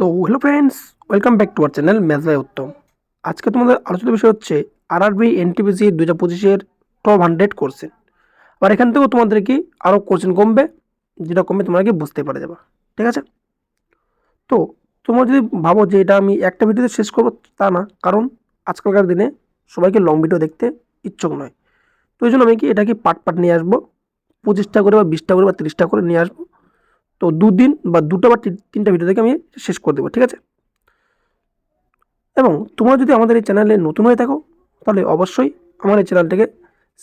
So hello friends, welcome back to our channel maths by Uttam. আজকে তোমাদের আলোচিত বিষয় হচ্ছে আরআরবি এনটিপিসি 2025-এর টপ 100 কোশ্চেন। আর এখান থেকেও তোমাদেরকে আরও কোশ্চেন কমবে, যেটা কমবে তোমরা কি বুঝতে পারে যাবে। ঠিক আছে? তো তোমরা যদি ভাবো যে এটা আমি একটা ভিডিওতে শেষ করবো, তা না, কারণ আজকালকার দিনে সবাইকে লং ভিডিও দেখতে ইচ্ছুক নয়। তো এই জন্য আমি কি এটাকে পার্ট পার্ট নিয়ে আসবো, 25টা করে বা 20টা করে বা 30টা করে নিয়ে আসবো। তো দুদিন বা দুটো বা তিনটা ভিডিও থেকে আমি শেষ করে দেবো। ঠিক আছে? এবং তোমরা যদি আমাদের এই চ্যানেলে নতুন হয়ে থাকো, তাহলে অবশ্যই আমার এই চ্যানেলটাকে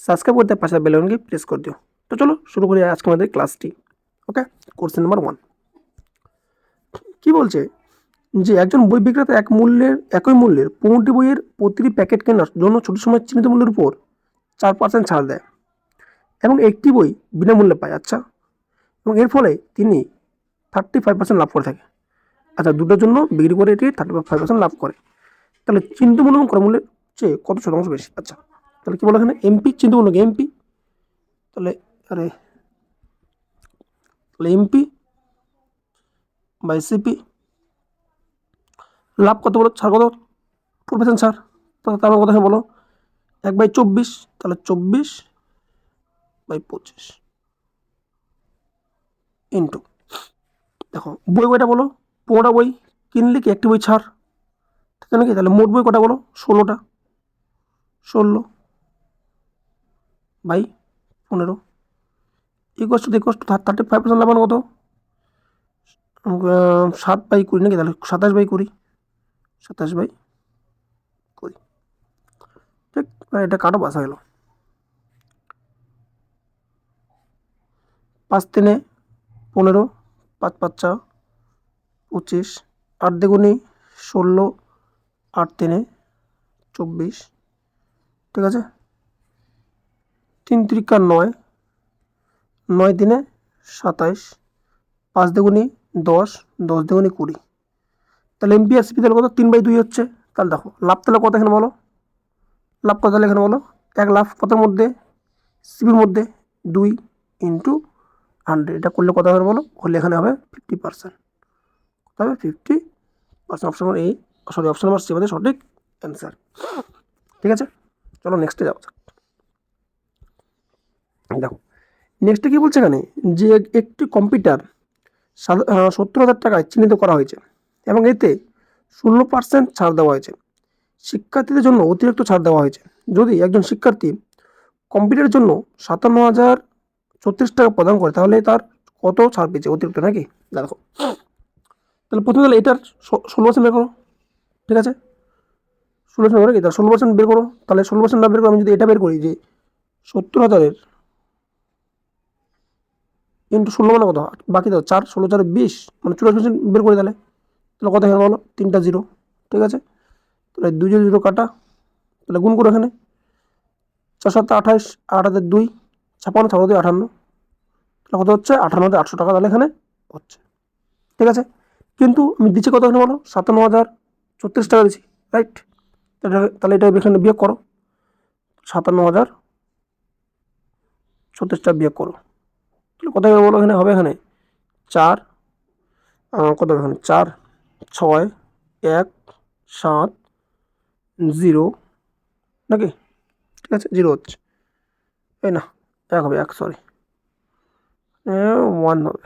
সাবস্ক্রাইব করতে পাশে বেল আইকনকে প্রেস করে দিও। তো চলো শুরু করি আজকে আমাদের ক্লাসটি। ওকে, কোশ্চেন নাম্বার 1 কি বলছে যে একজন বই বিক্রেতা একই মূল্যের 15টি বইয়ের প্রতিটি প্যাকেট কেনার জন্য ছোট সময় চিহ্নিত মূল্যের উপর 4% ছাড় দেয় এবং একটি বই বিনামূল্যে পায়। আচ্ছা, এবং এর ফলে তিনি 35% লাভ করে থাকে। আচ্ছা, দুটোর জন্য বিক্রি করে এটি 35% লাভ করে। তাহলে চিন্তামূলক এবং ক্রয়মূল্যের চেয়ে কত শতাংশ বেশি? আচ্ছা, তাহলে কি বলে এখানে এমপি, চিন্তামূলক এমপি, তাহলে এমপি বাই সিপি, লাভ কত বলো, ছাড় কত, 4% ছাড়। তাহলে তার কথা বলো 1/24, তাহলে 24/25 ইন্টু, দেখো বইটা বলো 15টা বই কিনলে কি একটি বই ছাড় থাকে নাকি? তাহলে মোট বই কটা বলো, 16টা, 16/15 ইকুয়াল টু 35% লাভ কত, 7/20 নাকি? তাহলে 27/20, 27/20। ঠিক, এটা কাটো বাসা গেল। 5×3 = 15, 5×5 = 25, 8×2 = 16, 8×3 = 24। ঠিক আছে, 3×3 = 9, 9×3 = 27, 5×2 = 10, 10×2 = 20। তাহলে এমপি আর সিপি তাহলে কত, 3/2 হচ্ছে। তাহলে দেখো লাভ তাহলে কত এখানে বলো, লাভ কত তাহলে এখানে বলো, 1 লাভ কতর মধ্যে, সিপির মধ্যে 2 ইন্টু 100। এটা করলে কত হবে বলো, করলে এখানে হবে 50%। কত হবে, 50%। অপশন নম্বর এ, সরি, অপশন নম্বর সি আমাদের সঠিক অ্যান্সার। ঠিক আছে, চলো নেক্সটে যাওয়া যাক। দেখো নেক্সটে কি বলছে এখানে, যে একটি কম্পিউটার 70,000 টাকায় চিহ্নিত করা হয়েছে এবং এতে 16% ছাড় দেওয়া হয়েছে। শিক্ষার্থীদের জন্য অতিরিক্ত ছাড় দেওয়া হয়েছে। যদি একজন শিক্ষার্থী কম্পিউটারের জন্য 57,034 টাকা প্রদান করে, তাহলে তার কত ছাড় পেয়েছে অতিরিক্ত নাকি? দেখো তাহলে প্রথমে তাহলে এটার 16% বের করো। ঠিক আছে, 16% নাকি, তাহলে 16% বের করো। তাহলে 16% না বের করে আমি যদি এটা বের করি যে 70,000 ইন্টু 16 মানে কত, বাকি দাও 4, 16×4 = 20, মানে 84% বের করি। তাহলে তাহলে কত এখানে বলো, 3টা 0। ঠিক আছে, তাহলে 2 0 কাটা, তাহলে গুণ করো এখানে 4×7 = 28, 8×2 = 56, 56×2 = 58, তাহলে কত হচ্ছে 58,800 টাকা তাহলে এখানে হচ্ছে। ঠিক আছে, কিন্তু আমি দিচ্ছি কত এখানে বলো, 57,034 টাকা দিচ্ছি, রাইট? তাহলে এটা এখানে বিয়োগ করো, 57,034 টাকা বিয়োগ করো। তাহলে কত বলো এখানে হবে, এখানে 4, কত এখানে 4, 6, 1, 7, 0 নাকি? ঠিক আছে, 0 হচ্ছে, এই না 1 হবে, 1 সরি, 1 হবে।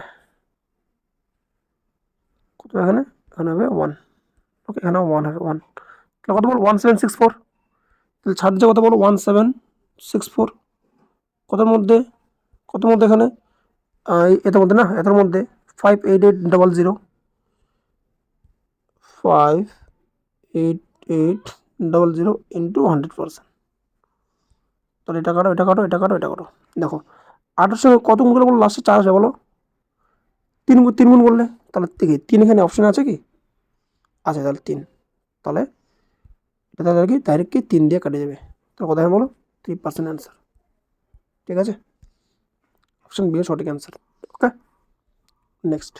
কত এখানে, এখানে হবে 1। ওকে, এখানে 1 হবে, 1। তাহলে কত বলো, 1764। তাহলে ছাড় দিচ্ছে কত বলো, 1764। কতর মধ্যে, কতর মধ্যে এখানে, এটার মধ্যে না, এটার মধ্যে 58800, 58800 ইন্টু 100%। তাহলে এটা কাটো, এটা কাটো, এটা কাটো, এটা কাটো। দেখো 8-এর সঙ্গে কত গুণ করলে বলো, লাস্টে 4 আসে বলো, 3 গুণ করলে। তাহলে 3 এখানে অপশন আছে কি, আছে, তাহলে 3। তাহলে এটা তাহলে কি ডাইরেক্ট কি 3 দিয়ে কাটে যাবে। তাহলে কথা বলো 3% অ্যান্সার। ঠিক আছে, অপশন বি সঠিক অ্যান্সার। ওকে, নেক্সট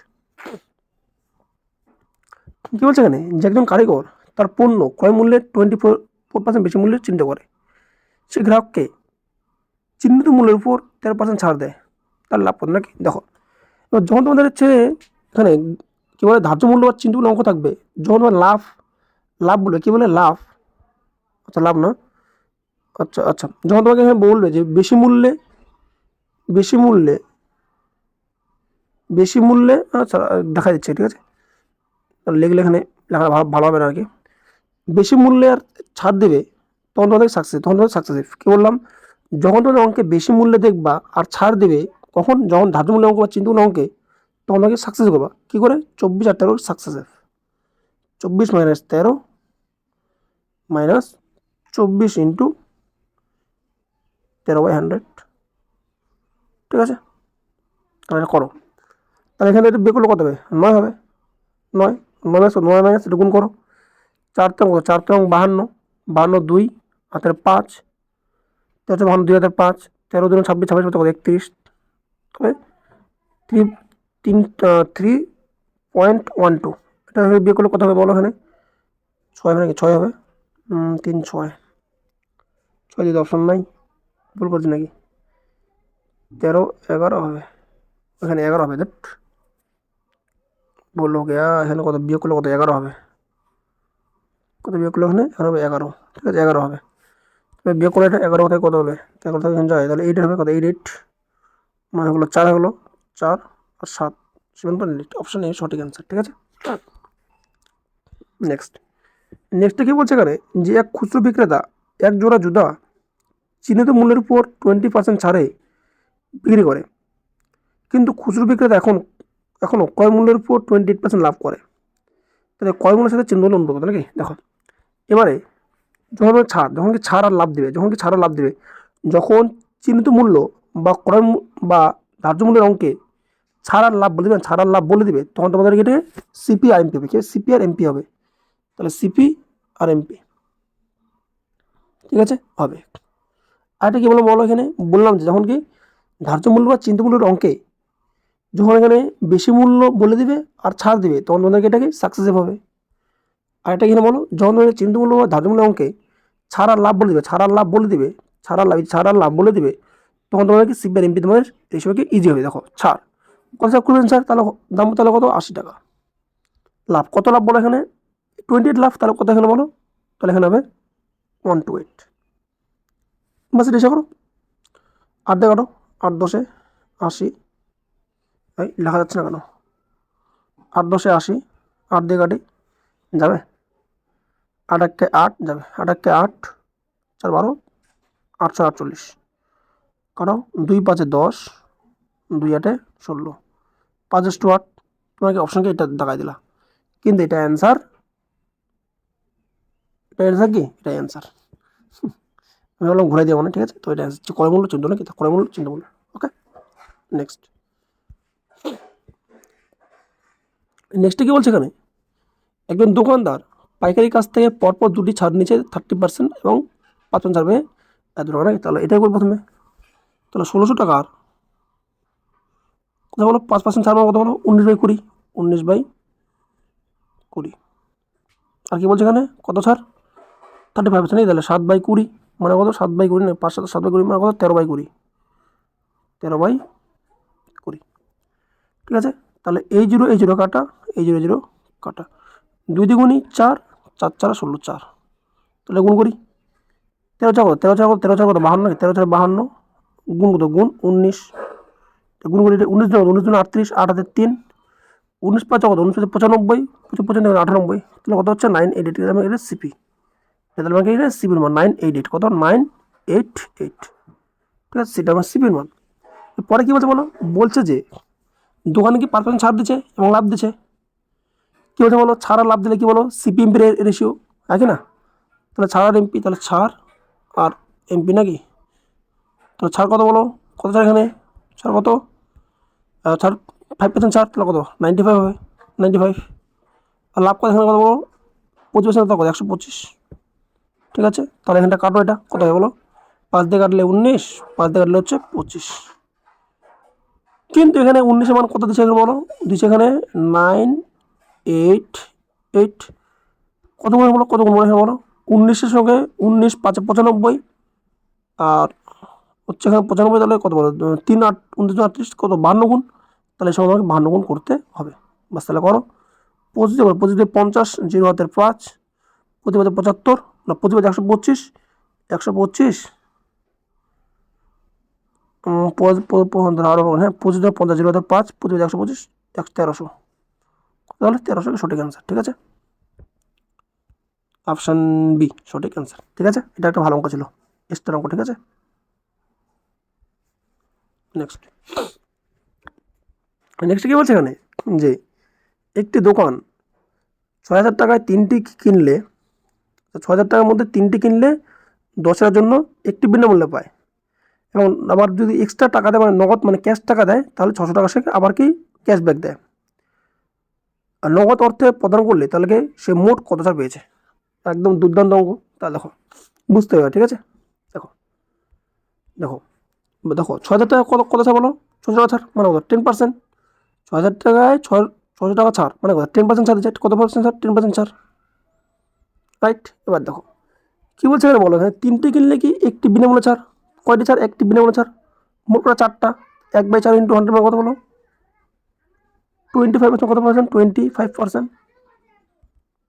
কি বলছে এখানে, যে একজন কারিগর তার পণ্য ক্রয় মূল্যের 24% বেশি মূল্যে চিহ্নিত করে, সে গ্রাহককে চিহ্নিত মূল্যের উপর 13% ছাড় দেয়, তার লাভ কত নাকি? দেখো এবার যখন তোমাদের হচ্ছে এখানে কী বলে ধার্য মূল্য বা চিহ্নগুলো অঙ্ক থাকবে যখন তোমার লাভ লাভ বলবে কী বলে লাভ, আচ্ছা লাভ না, আচ্ছা আচ্ছা যখন তোমাকে এখানে বলবে যে বেশি মূল্যে বেশি মূল্যে বেশি মূল্যে, আচ্ছা দেখা দিচ্ছে ঠিক আছে, লিখলে এখানে লেখা ভালো হবে না আর কি। বেশি মূল্যে আর ছাড় দেবে তখন তোমাদের সাকসেসিভ কী বললাম, যখন তোমাদের অঙ্কে বেশি মূল্যে দেখবা আর ছাড় দেবে কখন, যখন ধার্য মূল্য অঙ্ক বা চিন্তামূলক অঙ্কে, তখন তোমাকে সাকসেস করবা কী করে 24 আর 13 সাকসেসিভ, 24 মাইনাস 13 মাইনাস 24 ইন্টু 13/100, ঠিক আছে। তাহলে এটা করো, তাহলে এখানে এটা বের করলে কত হবে 9 হবে, 9 9 মাইনাস এটা গুণ করো, 4 তেরো কত 4 তেরো 52, 52 2 হাতের 5, 13 52 2 হাতের 5, 13 2 26 26 কত 31, তবে 3.12 এটা বিয়ে করলে কত হবে বলো এখানে 6 হবে নাকি 6 হবে, 3 6 6 দিতে অপশন নাই, ভুল করছি নাকি, 13 11 হবে, এখানে 11 হবে, দেখ বললো গিয়া এখানে কত বিয়ে করলে কত 11 হবে, কত বিয়ে করলে এখানে হবে 11, ঠিক আছে 11 হবে, তবে বিয়ে করলে এটা 11 থেকে কত হবে, 11 থেকে এখানে যায় তাহলে 8 হবে কত 8 8 মানে হলো 4 হলো 4 আর 7 7.8 অপশন এ সঠিক অ্যান্সার, ঠিক আছে। নেক্সটে কি বলছে এখানে যে এক খুচরো বিক্রেতা এক জোড়া জুতা চিহ্নিত মূল্যের উপর 20% ছাড়ে বিক্রি করে, কিন্তু খুচরো বিক্রেতা এখনও ক্রয় মূল্যের উপর 28% লাভ করে, তাহলে ক্রয় মূল্যের সাথে চিহ্ন অনুপাত কত নাকি দেখো। এবারে যখন কি ছাড় আর লাভ দেবে, যখন চিহ্নিত মূল্য বা বা ধার্য মূল্যের অঙ্কে ছাড় আর লাভ বলে দিবে তখন তোমাদের এটা সিপি আর এমপি হবে, কি সিপি আর এমপি হবে, তাহলে সিপি আর এমপি, ঠিক আছে হবে। আর এটা কি বলো এখানে বললাম যে যখন কি ধার্য মূল্য বা চিহ্নিত মূল্যের অঙ্কে যখন এখানে বেশি মূল্য বলে দিবে আর ছাড় দিবে তখন তোমাদেরকে এটাকে সাকসেসিভ হবে। আর এটা কিনা বলো যখন তোমাদের চিহ্নিত মূল্য বা ধার্য মূল্যের অঙ্কে ছাড় আর লাভ বলে দিবে তখন তোমাদেরকে সিপি আর এমপি তোমাদের রেশিওকে ইজি হবে। দেখো ছাড় কত ছাড় করবেন স্যার, তাহলে দাম তাহলে কত 80 টাকা, লাভ কত লাভ বলো এখানে 28 লাভ, তাহলে কত এখানে বলো, তাহলে এখানে হবে 128, বাস রেশিও করো 8 দিয়ে কাটো 8 10 80, এই লেখা যাচ্ছে না কেন, 8 10 80, 8 দিয়ে কাটি যাবে 8 1 8 যাবে, 8 1 8 4 12 848, কাটো 2 5 10 2 8 16, 5 8 তোমাকে অপশনকে এটা দেখাই দিলা, কিন্তু এটা অ্যান্সার কি এটা অ্যান্সার আমি বললাম ঘুরাই দেবো না, ঠিক আছে। তো এটা অ্যান্সার ক্রয় মূল্য চিহ্ন নাকি ক্রয় মূল্য চিহ্ন মূল্য, ওকে। নেক্সটে কি বলছে এখানে একজন দোকানদার পাইকারি কাছ থেকে পরপর 2টি ছাড় নিচে 30% এবং 5% ছাড়বে এত টাকা নাকি, তাহলে এটাই করবো প্রথমে, তাহলে 1600 টাকার কথা বলো 5% ছাড় কত বলো 19/20, 19/20, আর কি বলছে এখানে কত ছাড় 35% নেই, তাহলে 7/20 মানে কত 7/20 না 5 7/20 মানে কত 13/20, 13/20, ঠিক আছে। তাহলে এই জিরো কাটা, এই জিরো কাটা, 2 দ্বিগুণী 4 4 4 16 4, তাহলে গুণ করি 13 4 কত 52 নাকি 13 4 52, গুণ কত গুণ 19, গুণ করি 19 19 38 8 হাতে 3, 19 5 কত 19 95 95 98, তাহলে কত হচ্ছে 988, আমি এটা সিপি, তাহলে আমাকে এটা সিপির মান 988, কত 988, ঠিক আছে সেটা আমার সিপির মান। পরে কি বলছে বলছে যে দোকানে কি 5% ছাড় দিচ্ছে এবং লাভ দিচ্ছে, কি বলছে বলো ছাড় আর লাভ দিলে কি বলো সিপি এমপির রেশিও আছে না, তাহলে ছাড় আর এমপি, তাহলে ছাড় আর এমপি নাকি, তাহলে ছাড় কত বলো কত ছাড় এখানে ছাড় কত ছাড় 5% ছাড়, তাহলে কত 95 হবে 95, আর লাভ কত এখানে কত বলো 25% কত 125, ঠিক আছে। তাহলে এখানটা কাটো, এটা কত হবে বলো 5 দিয়ে কাটলে 19, 5 দিয়ে কাটলে হচ্ছে 25, কিন্তু এখানে 19 মান কত দিচ্ছে এখানে বলো দিচ্ছে এখানে 988, কত গুণ বলো কত গুণ বলো 19-এর সঙ্গে 19 5 95, আর হচ্ছে এখানে 95, তাহলে কত বলো 3 8 29 38 কত 52 গুণ, তাহলে এই সময় আমাকে 52 গুণ করতে হবে, বাস তাহলে করো 25 50, 0 হাতের 5, 25 75, না 25 125, 125, আরো হ্যাঁ 25 50, 0 হাতের 5, 25 125, 1300, তাহলে 1300 সঠিক অ্যান্সার। ঠিক আছে, অপশান বি সঠিক অ্যান্সার। ঠিক আছে, এটা একটা ভালো অঙ্ক ছিল, এক্সট্রা অঙ্ক। ঠিক আছে, নেক্সট কি বলছে এখানে, যে একটি দোকান 6,000 টাকায় 3টি কিনলে, 6,000 টাকার মধ্যে 3টি কিনলে 10,000 জন্য একটি বিনামূল্যে পায়, এবং আবার যদি এক্সট্রা টাকা দেয় মানে নগদ মানে ক্যাশ টাকা দেয়, তাহলে 600 টাকা সে আবার কি ক্যাশব্যাক দেয়। আর নগদ অর্থে প্রদান করলে তাহলে কি সে মোট কত ছাড় পেয়েছে। একদম দুর্দান্ত অঙ্ক। তাহলে দেখো বুঝতে হবে। ঠিক আছে, দেখো দেখো দেখো 6,000 টাকা কত ছাড় বলো, 600 টাকা ছাড় মানে কত 10%। 6,000 টাকায় 600 টাকা ছাড় মানে কত 10% ছাড় দিচ্ছে, কত পার্সেন্ট ছাড়, 10% ছাড়, রাইট। এবার দেখো কী বলছে এখানে বলো, এখানে 3টি কিনলে কি একটি বিনামূল্যে ছাড়, কয়টি ছাড়, একটি বিনামূল্যে ছাড়, মোট করে 4টা, 1/4 ইন্টু 100 মানে কত বলো 25%, কত পার্সেন্ট 25%,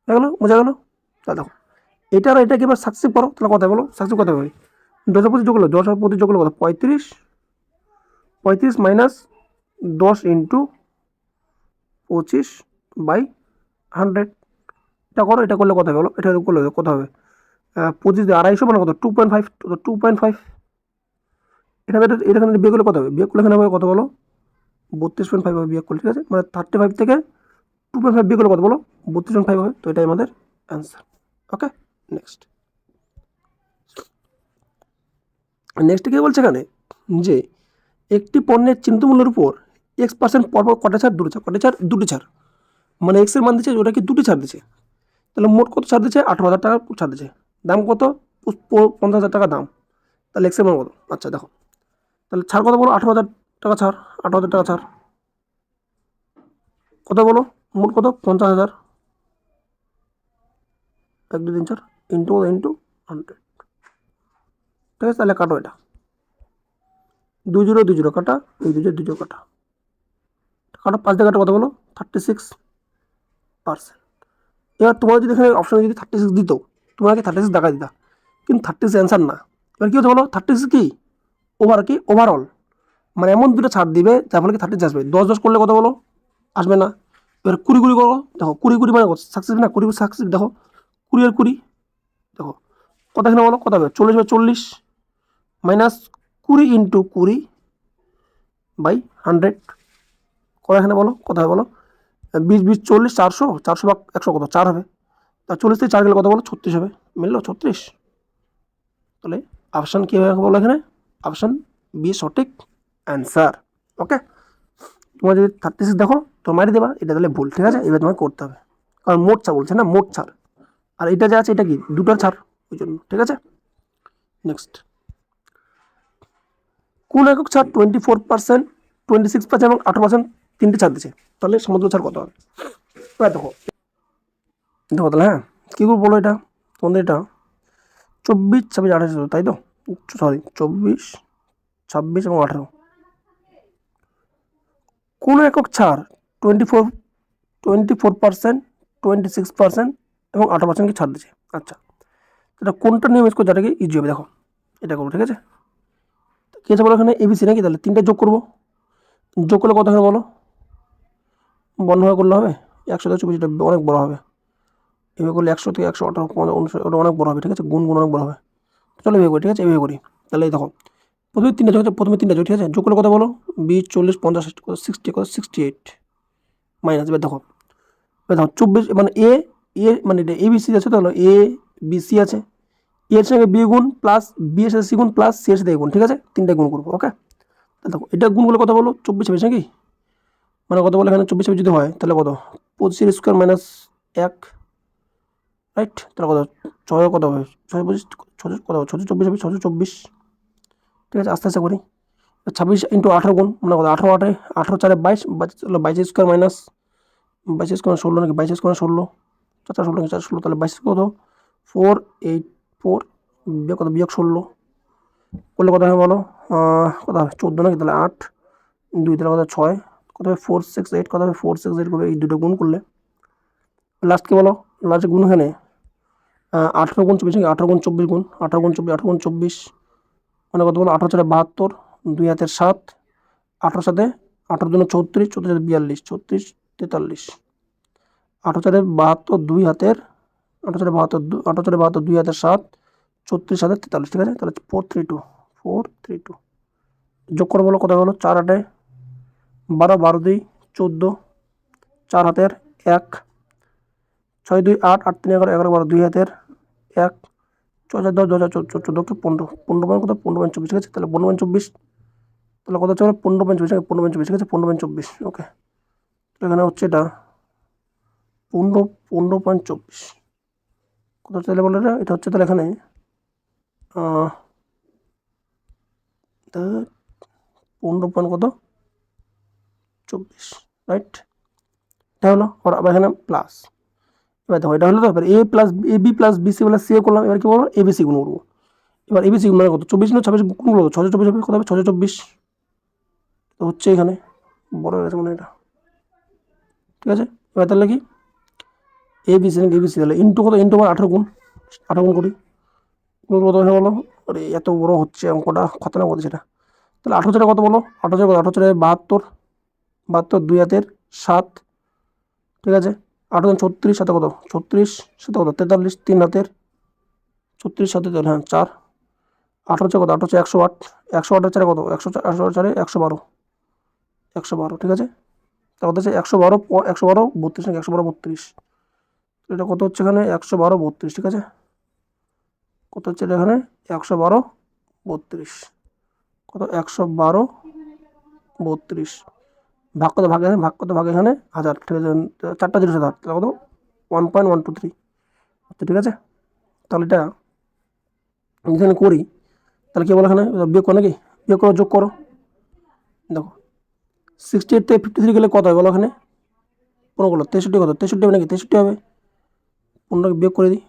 হয়ে গেলো, বোঝা গেলো। তাহলে দেখো এটা আর এটা কি এবার সাকসেস করো, তাহলে কথা বলো সাকসেস কত হবে, 10 প্রতি যোগ করলো, 10 আর প্রতি যোগ করলো কত 35, 35 মাইনাস 10 ইন্টু 25/100, এটা করো, এটা করলে কত হবে বলো, এটা করলে কত হবে 25 250 মানে কত 2.5, 2.5, এখানে এখানে বিয়োগ করলে কত হবে, বিয়োগ করলে এখানে হবে কত বলো 32.5 হবে বিয়োগ করলে। ঠিক আছে, মানে 35 থেকে 2.5 বিয়োগ করলে কত বলো 32.5 হবে। তো এটাই আমাদের অ্যান্সার। ওকে, নেক্সট কি বলছে এখানে, যে একটি পণ্যের চিন্তিত মূল্যের উপর X% পরপর কটা ছাড়, দুটি ছাড়, মানে এক্স এর মান দিচ্ছে, ওটা কি দুটি ছাড় দিচ্ছে, তাহলে মোট কত ছাড় দিচ্ছে 18,000 টাকা ছাড় দিচ্ছে, দাম কত 50,000 টাকা দাম, তাহলে এক্স এর মান কত। আচ্ছা দেখো তাহলে ছাড় কত বলো 18,000 টাকা ছাড়, 18,000 টাকা ছাড় কত বলো, মোট কত 50,000, 1 2 3 4 ইন্টু 100। ঠিক আছে, তাহলে কাটো, এটা 2 0 2 0 কাটা, 2 2 2 0 কাটা, কাটো 5 দিয়ে কাটো কত বলো 36%। এবার তোমার যদি এখানে অপশনে যদি 36 দিত, তোমাকে 36 দেখা দিতা, কিন্তু 36 অ্যান্সার না। এবার কী হতে বলো 36 কি ওভারঅল, মানে এমন দুটো ছাড় দিবে যার ফলে কি 36 আসবে। 10 করলে কত বলো আসবে না। এবার 20 করো, দেখো 20 মানে সাকসেস না, 20 সাকসেস, দেখো 20 আর 20 দেখো কত এখানে বলো কত হবে 40/40 মাইনাস 20 ইন্টু 20/100, কত এখানে বলো কত হবে বলো 20 20 40, 400, 400 ভাগ 100 কত 4 হবে। তা 40 থেকে 4 গেলে কত বলো 36 হবে, মিললো 36। তাহলে অপশান কী হবে বলো এখানে, অপশান বি সঠিক অ্যান্সার। ওকে, তোমার যদি 36 দেখো তোমার মারি দেবা, এটা তাহলে ভুল। ঠিক আছে, এবার তোমাকে করতে হবে, কারণ মোট ছাড় বলছে না, মোট ছাড়, আর এটা যা আছে এটা কি দুটোর ছাড়, ওই জন্য। ঠিক আছে, নেক্সট কোন একক ছাড় 24%, 26% এবং 18% তিনটে ছাড় দিচ্ছে, তাহলে সমুদ্র ছাড় কত হবে। দেখো দেখো তাহলে হ্যাঁ কী করে বলো, এটা তোমাদের এটা 24 26 28, তাই তো, সরি 24 26 এবং 18, কোন একক ছাড় 24%, 26% এবং 18%কে ছাড় দিচ্ছে। আচ্ছা, এটা কোনটা নিয়ম ইউজ করছে, যেটাকে ইজি হবে, দেখো এটা করবো। ঠিক আছে, কী আছে বলো এখানে এবিসি নাকি, তাহলে তিনটে যোগ করবো, যোগ করলে কত হবে বলো, বন্ধ হয়ে করলে হবে 100 থেকে 24, এটা অনেক বড় হবে, এভাবে করলে 100 থেকে 118 ওটা অনেক বড় হবে। ঠিক আছে, গুণ অনেক বড় হবে, চলো এভাবে করি। ঠিক আছে, এভাবে করি, তাহলে দেখো প্রথমে তিনটা যোগ, ঠিক আছে, যোগ করলে কত বলো 20 40 50 60 68 মাইনাস, এবার দেখো 24 মানে এ মানে এটা এবিসি আছে, তাহলে এ বিসি আছে, এর সঙ্গে বি গুণ প্লাস বি এর সাথে সি গুণ প্লাস সি এর সাথে এ গুণ। ঠিক আছে, তিনটা গুণ করবো। ওকে, তাহলে দেখো এটা গুণ করলে কত বলো 24 26 নাকি, মানে কত বলো এখানে 24 যদি হয় তাহলে কত 25 স্কোয়ার মাইনাস 1, রাইট, তাহলে কত 6 কত হবে 6 25 কত 6 24 হবে 624। ঠিক আছে, আস্তে আস্তে করি, 26 ইন্টু 18 গুণ মানে কত 18 8 18 4 22, 22 স্কোয়ার মাইনাস 22 স্কোয়ার 16 নাকি 22 স্কোয়ার 16, 4 16 নাকি 4 16, তাহলে 22 কত 484 বিয়োগ কত বিয়োগ 16 করলে কত হবে বলো কত হবে 14 নাকি, তাহলে 8 2 তাহলে কত 6, কত হবে 468, কত হবে 468 করবে, এই দুটো গুণ করলে লাস্ট কি বলো, লাস্টে গুণ এখানে 18 গুণ 24 নাকি 18 গুণ 24 গুণ 18 গুণ 24 18 গুণ 24 মানে কত বলো, 18 4 72, 2 হাতের 7, 18 সাথে 18 দুগুণে 34, 34 সাথে 42, 36 43, 18 4 72, 2 হাতের 18 4 72, 18 4 72, 2 হাতের 7, 34 সাথে 43, ঠিক আছে। তাহলে 432 যোগ করে বলো কত হলো, 4 8 12, 12 2 14, 4 হাতের 1, 6 2 8, 8 3 11, 11 12, 2 হাতের 1, 6 4 10, 10 14 কে 15, 15 মানে কত 15.24, ঠিক আছে। তাহলে 15.24, তাহলে কত হচ্ছে 15.24, 15.24, ঠিক আছে 15.24, ওকে। এখানে হচ্ছে এটা 15.24 কত হচ্ছে তাহলে বলে, এটা হচ্ছে তাহলে এখানে 15 কত 24, রাইট। এটা হলো, আবার এখানে প্লাস, এবার দেখো এটা হলো তো, এবার AB plus BC plus C করলাম, এবার কি বলবো এবিসি গুণ করবো। এবার এবিসি মানে কত 24 না 26 গুণ করবো, 624 হবে, কত হবে 624, তো হচ্ছে এখানে বড় হয়ে গেছে মানে এটা, ঠিক আছে। এবার তাহলে কি এবিসি নাকি এবিসি, তাহলে ইন্টু কত, ইন্টু 18 গুণ, 18 গুণ করি, গুণ কত হয়ে বলো, আরে এত বড় হচ্ছে অঙ্কটা, খতরনাক হচ্ছে সেটা। তাহলে 18 কত বলো, 18 কত, 18 72, 72 2 হাতের 7, ঠিক আছে। 8 36 সাথে কত 36 সাথে কত 43, 3 হাতের 36 সাথে হ্যাঁ 4, 18 কত 18 108, 108 চারে কত 108 চারে 112, 112, ঠিক আছে। তার কথা হচ্ছে 112 112 32 নাকি 112 32, এটা কত হচ্ছে এখানে 112 32, ঠিক আছে। কত হচ্ছে এটা এখানে 112 32, কত 112 32, ভাগ কত ভাগে, ভাগ কত ভাগে এখানে 1000, ঠিক আছে। 4টা 0 সাথে তাহলে কত 1.123, আচ্ছা ঠিক আছে। তাহলে এটা এখানে করি, তাহলে কি বলো এখানে বিয়োগ করো নাকি, বিয়োগ করো যোগ করো, দেখো 68 থেকে 53 গেলে কত হয় বলো এখানে, 15 করলো 63, কত 63 হবে নাকি 63 হবে, 15 বিয়োগ করে দিই,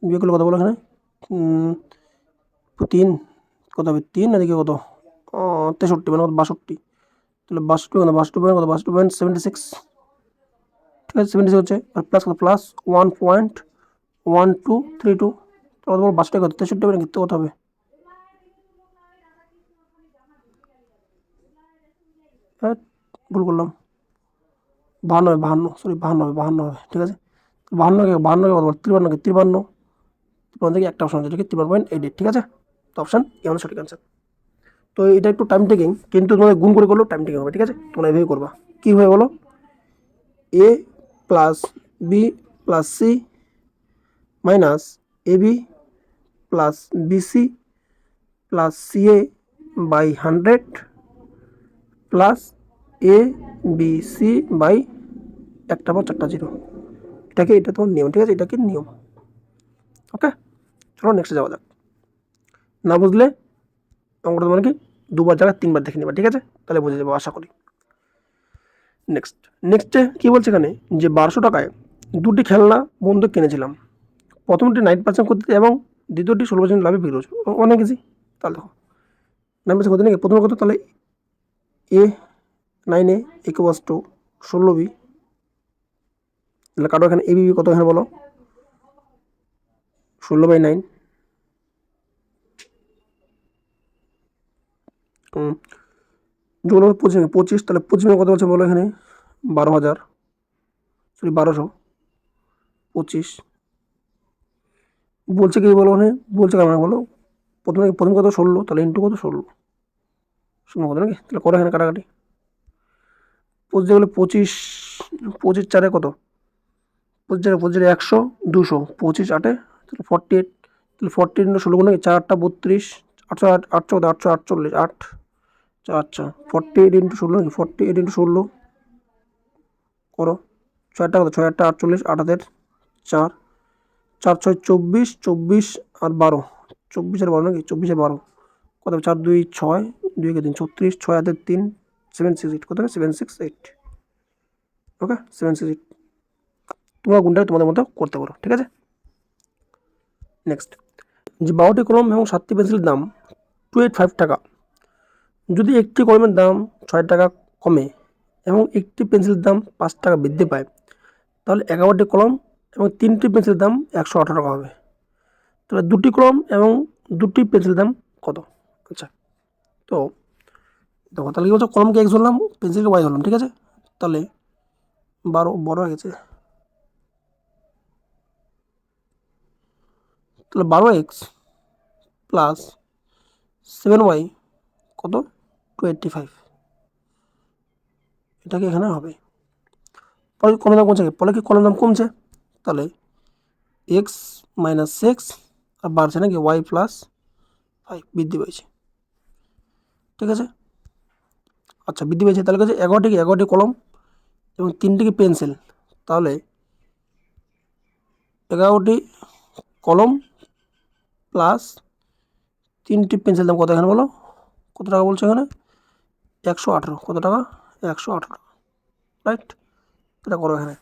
বিয়োগ করলে কত বলো এখানে 3, কত হবে 3 এদিকে কত 63 মানে কত 62, তাহলে 62 কত 62 কত 62.76, ঠিক আছে 76 হচ্ছে। আর প্লাস কত প্লাস 1.1232, কত বলো 62 কত 63 হবে নাকি, কত হবে ভুল করলাম, 52 হবে 52, সরি 52 হবে 52 হবে, ঠিক আছে। 52 কত বল 53 কি 53, 53 থেকে একটা অপশন আছে, ঠিক আছে 53.88, ঠিক আছে। তো অপশন এ আমাদের সঠিক অ্যান্সার। তো এটা একটু টাইম টেকিং, কিন্তু তোমাদের গুণ করে করলেও টাইম টেকিং হবে, ঠিক আছে। তোমরা এভাবে করবা, কী হবে বলো, a plus b plus c minus ab plus BC plus ca by 100 plus a b c by একটা বা 4টা 0, এটা তোমার নিয়ম, ঠিক আছে, এটা কি নিয়ম, ওকে। চলো নেক্সটে যাওয়া যাক, না বুঝলে অঙ্কটা তোমার কি 2বার জায়গায় 3বার দেখে নিবা, ঠিক আছে, তাহলে বুঝে যাবো আশা করি। নেক্সটে কি বলছে এখানে, যে 1200 টাকায় দুটি খেলনা বন্দুক কিনেছিলাম, প্রথমটি 9% ক্ষতিতে এবং দ্বিতীয়টি 16% লাভে বিক্রি হচ্ছে, অনেক ইজি। তাহলে দেখো 9% ক্ষতি নাকি, প্রথম কত, তাহলে এ 9 এ ইকুয়ালস টু 16 বি, তাহলে কাটো এখানে এবি কত এখানে বলো 16/9, যেগুলো 25, তাহলে 25 কত বলছে বলো এখানে 12,000, সরি 1225, বলছে কি বলো এখানে, বলছে কেমন বলো, প্রথম কত 16, তাহলে ইন্টু কত 16 কত নাকি, তাহলে করো এখানে কাটাকাটি, 25 গেলে 25, 25 4 কত 25 100 200, 25 8 তাহলে 48, তাহলে 48 ইন্টু 16 নাকি 4 8 32, 800 800 848 8, আচ্ছা 48 ইন্টু 16 নাকি 48 ইন্টু 16 করো, 6 কত 6 8 48, 8 হাতের 4, 4 6 24, 24 আর 12, 24 আর 12 নাকি 24 আর 12 কত 4 2 6, 2 কে 3 36, 6 হাতের 3 768, কত 768, ওকে 768, তোমরা গুণটা তোমাদের মতো করতে পারো, ঠিক আছে। নেক্সট, যে 12টি কলম এবং 7টি পেন্সিলের দাম 285 টাকা, যদি একটি কলমের দাম 6 টাকা কমে এবং একটি পেন্সিলের দাম 5 টাকা বৃদ্ধি পায়, তাহলে 11টি কলম এবং 3টি পেন্সিলের দাম 118 টাকা হবে। তাহলে 2টি কলম এবং 2টি পেন্সিলের দাম কত? আচ্ছা, তো দেখো তাহলে কি বলছো, কলমকে এক্স ধরলাম, পেন্সিলকে ওয়াই ধরলাম, ঠিক আছে। তাহলে বড় হয়ে গেছে, তাহলে 12x প্লাস 7y কত? 285, এটা কি এখানে হবে? পরে কলম দাম কমছে, পরে কি কলম দাম কমছে, তাহলে এক্স মাইনাস 6 আর বাড়ছে নাকি ওয়াই প্লাস 5 বৃদ্ধি পেয়েছে, ঠিক আছে। আচ্ছা, বৃদ্ধি পেয়েছে, তাহলে কাছে 11টি কলম এবং 3টি পেন্সিল, তাহলে 11টি কলম প্লাস 3টি পেন্সিল দাম কত এখানে বলো? কত টাকা বলছে এখানে? 118। কত টাকা? 118 টাকা, রাইট। এটা করো এখানে